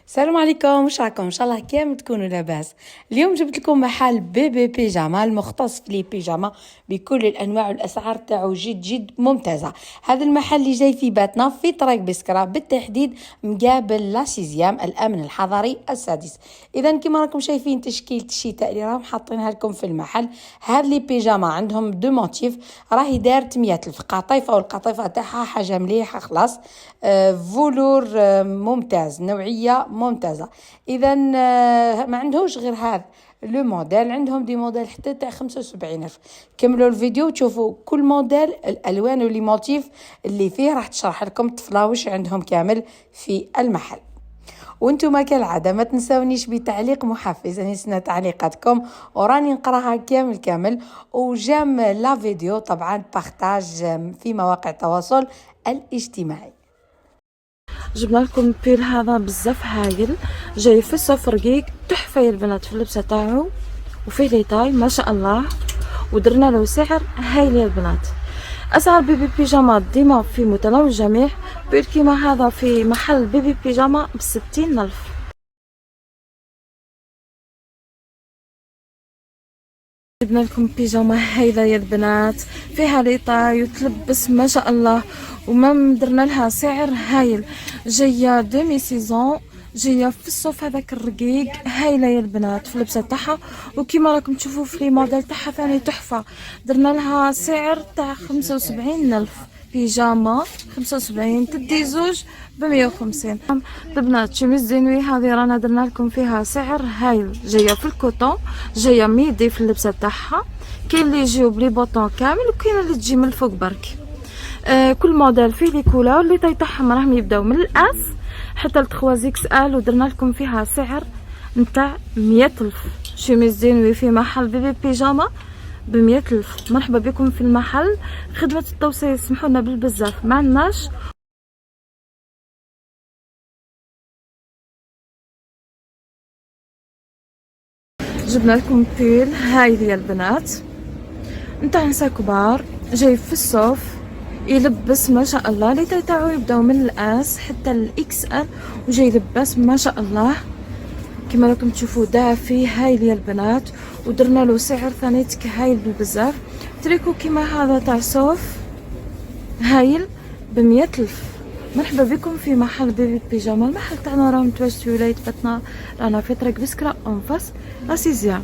السلام عليكم، واش راكم؟ ان شاء الله كامل تكونوا لاباس. اليوم جبت لكم محل بيبي بيجاما المختص في لي بيجاما بكل الانواع، والاسعار تاعو جد ممتازه. هذا المحل اللي جاي في باتنا في طريق بسكرة، بالتحديد مقابل لا سيزيام الامن الحضري السادس. اذا كما راكم شايفين تشكيله الشتاء اللي راهم حاطينها لكم في المحل. هاد لي بيجاما عندهم دو موتيف، راهي دارت 100,000 قطيفه، والقطيفه تاعها حاجه مليحه خلاص. فولور ممتاز، نوعيه ممتازه. اذا ما عندهوش غير هذا لو موديل، عندهم دي موديل حتى تاع 75,000. كملوا الفيديو تشوفوا كل موديل، الالوان واللي موتيف اللي فيه، راح تشرح لكم التفلاوش عندهم كامل في المحل. وانتم كالعاده ما تنسونيش بتعليق محفز، انا نستنى تعليقاتكم وراني نقراها كامل. وجام لا فيديو طبعا بارتاج في مواقع التواصل الاجتماعي. جبنا لكم البيل هذا بزاف هايل، جاي في الصف رقيق تحفه يا البنات في اللبسه تاعو، وفيه لي طاي ما شاء الله، ودرنا له سعر هايل يا البنات. اسعار بيبي بيجاما ديما في متناول الجميع. بيل كيما هذا في محل بيبي بيجاما ب60,000. جبنا لكم بيجاما هايله يا البنات، فيها لي طاي وتلبس ما شاء الله، وما درنا لها سعر هايل. جايه دومي سيزون، جايه في الصوف هذاك الرقيق، هايله يا البنات في اللبسه تاعها. وكيما راكم تشوفوا في لي موديل تاعها ثاني تحفه. درنا لها سعر تاع 75,000 بيجاما، 75 تدي زوج ب150. البنات شميز زينوي هذه رانا درنا لكم فيها سعر هايل، جايه في الكوطون، جايه ميدي في اللبسه تاعها. كاين اللي يجيو بلي بوطون كامل، وكاين اللي تجي من الفوق برك. كل موديل فيه لي كولور، اللي طاي تاعهم راهم يبداو من الاس حتى ل 3 اكس ال، ودرنا لكم فيها سعر نتاع 100,000. شميز زينوي في محل بيبي بيجاما ب100,000. مرحبا بكم في المحل. خدمه التوصيل سمحوا لنا بالبزاف ما عندناش. جبنا لكم بيل هايل يا البنات نتاع نساء كبار، جاي في الصوف، يلبس ما شاء الله. لي تاعو يبداو من الاس حتى الاكس ال، وجاي يلبس ما شاء الله كما راكم تشوفوا دافي هايل يا البنات. ودرنا له سعر ثاني هايل بزاف. تريكو كيما هذا تاع صوف هايل ب100,000. مرحبا بكم في محل بيبي بيجاما. المحل تاعنا راه متواجد في ولاية باتنا، رانا في طريق بسكرة اون فاس لا سيزيام.